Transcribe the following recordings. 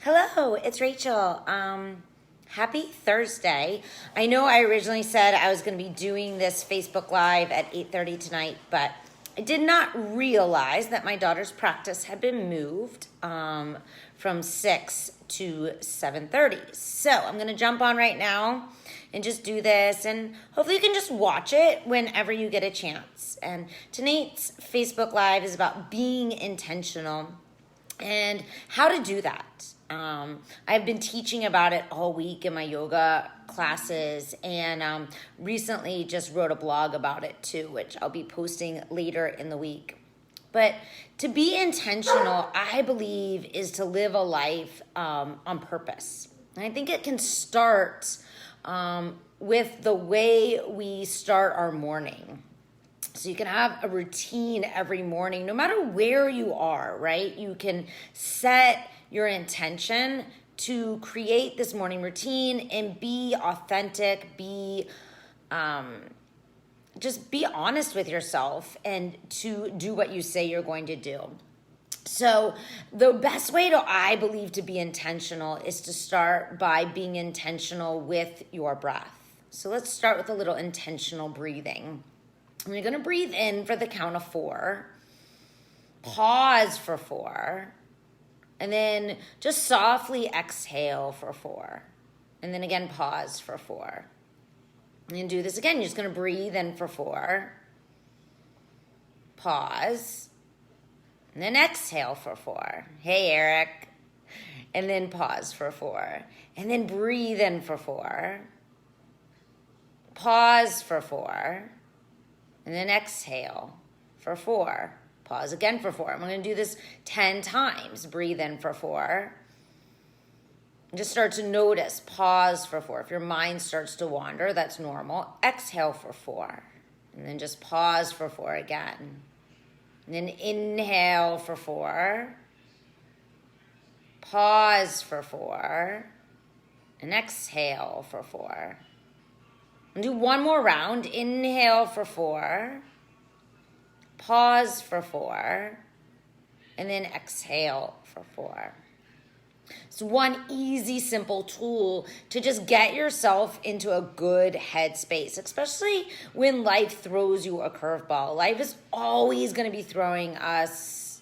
Hello, it's Rachel. Happy Thursday. I know I originally said I was going to be doing this Facebook Live at 8:30 tonight, but I did not realize that my daughter's practice had been moved from 6 to 7:30. So I'm going to jump on right now and just do this, and hopefully you can just watch it whenever you get a chance. And tonight's Facebook Live is about being intentional and how to do that. I've been teaching about it all week in my yoga classes, and recently just wrote a blog about it too, which I'll be posting later in the week. But to be intentional, I believe, is to live a life on purpose. And I think it can start with the way we start our morning. So you can have a routine every morning, no matter where you are, right? You can set your intention to create this morning routine and be authentic, just be honest with yourself and to do what you say you're going to do. So the best way I believe, to be intentional is to start by being intentional with your breath. So let's start with a little intentional breathing. You're going to breathe in for the count of 4, pause for 4, and then just softly exhale for 4, and then again pause for 4. And then do this again. You're just going to breathe in for 4, pause, and then exhale for 4. Hey, Eric. And then pause for 4, and then breathe in for 4, pause for 4, and then exhale for 4. Pause again for 4. I'm going to do this 10 times. Breathe in for 4. And just start to notice. Pause for 4. If your mind starts to wander, that's normal. Exhale for 4. And then just pause for 4 again. And then inhale for 4. Pause for 4. And exhale for 4. And do one more round. Inhale for 4. Pause for 4. And then exhale for 4. It's one easy, simple tool to just get yourself into a good headspace, especially when life throws you a curveball. Life is always going to be throwing us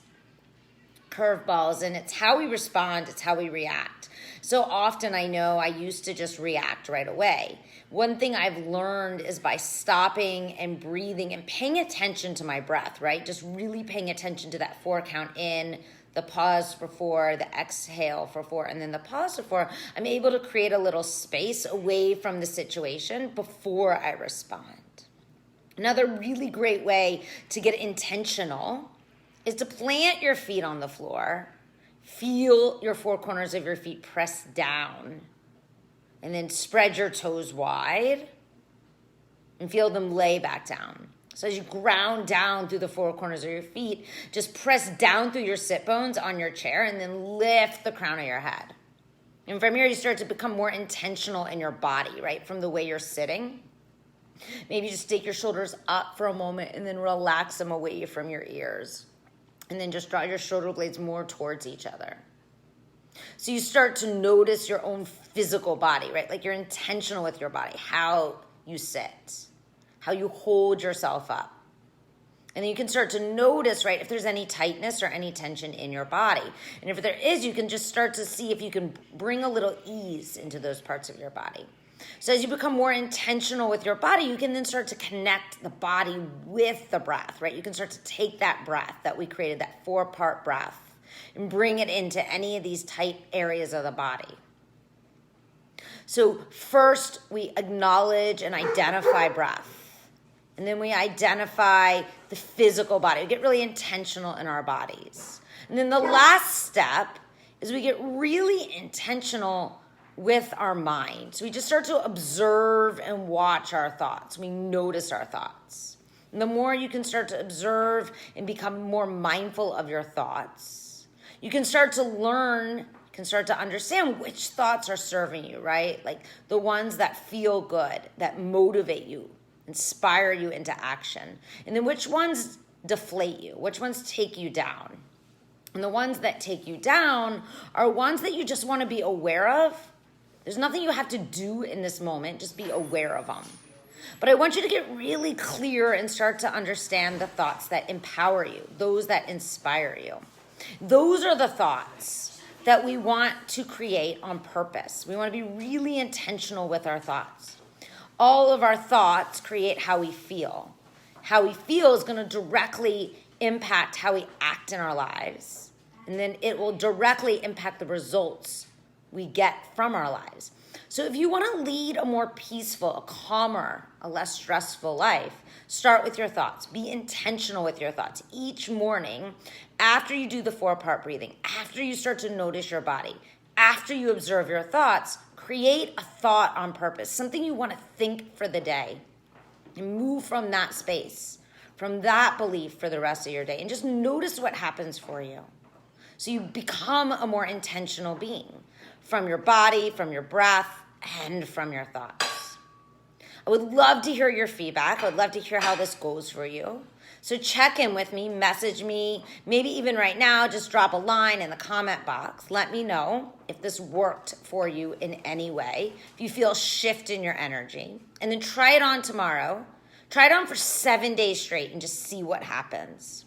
curveballs, and it's how we respond, it's how we react. So often I know I used to just react right away. One thing I've learned is by stopping and breathing and paying attention to my breath, right? Just really paying attention to that 4 count in, the pause for 4, the exhale for 4, and then the pause for 4. I'm able to create a little space away from the situation before I respond. Another really great way to get intentional is to plant your feet on the floor. Feel your 4 corners of your feet press down. And then spread your toes wide and feel them lay back down. So as you ground down through the 4 corners of your feet, just press down through your sit bones on your chair and then lift the crown of your head. And from here, you start to become more intentional in your body, right? From the way you're sitting. Maybe just take your shoulders up for a moment and then relax them away from your ears. And then just draw your shoulder blades more towards each other. So you start to notice your own physical body, right? Like you're intentional with your body, how you sit, how you hold yourself up. And then you can start to notice, right, if there's any tightness or any tension in your body. And if there is, you can just start to see if you can bring a little ease into those parts of your body. So as you become more intentional with your body, you can then start to connect the body with the breath, right? You can start to take that breath that we created, that 4-part breath, and bring it into any of these tight areas of the body. So first, we acknowledge and identify breath. And then we identify the physical body. We get really intentional in our bodies. And then the last step is we get really intentional with our mind. So we just start to observe and watch our thoughts. We notice our thoughts. And the more you can start to observe and become more mindful of your thoughts, you can start to learn, you can start to understand which thoughts are serving you, right? Like the ones that feel good, that motivate you, inspire you into action. And then which ones deflate you, which ones take you down. And the ones that take you down are ones that you just want to be aware of. There's nothing you have to do in this moment. Just be aware of them. But I want you to get really clear and start to understand the thoughts that empower you, those that inspire you. Those are the thoughts that we want to create on purpose. We want to be really intentional with our thoughts. All of our thoughts create how we feel. How we feel is going to directly impact how we act in our lives. And then it will directly impact the results we get from our lives. So if you want to lead a more peaceful, a calmer, a less stressful life, start with your thoughts. Be intentional with your thoughts. Each morning, after you do the 4-part breathing, after you start to notice your body, after you observe your thoughts, create a thought on purpose, something you want to think for the day, and move from that space, from that belief for the rest of your day, and just notice what happens for you. So you become a more intentional being from your body, from your breath, and from your thoughts. I would love to hear your feedback. I would love to hear how this goes for you. So check in with me, message me, maybe even right now, just drop a line in the comment box. Let me know if this worked for you in any way, if you feel a shift in your energy. And then try it on tomorrow. Try it on for 7 days straight and just see what happens.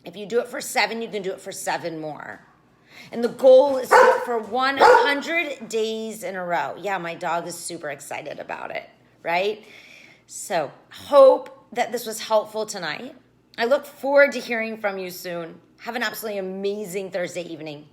If you do it for 7, you can do it for 7 more. And the goal is to do it for 100 days in a row. Yeah, my dog is super excited about it, right? So hope that this was helpful tonight. I look forward to hearing from you soon. Have an absolutely amazing Thursday evening.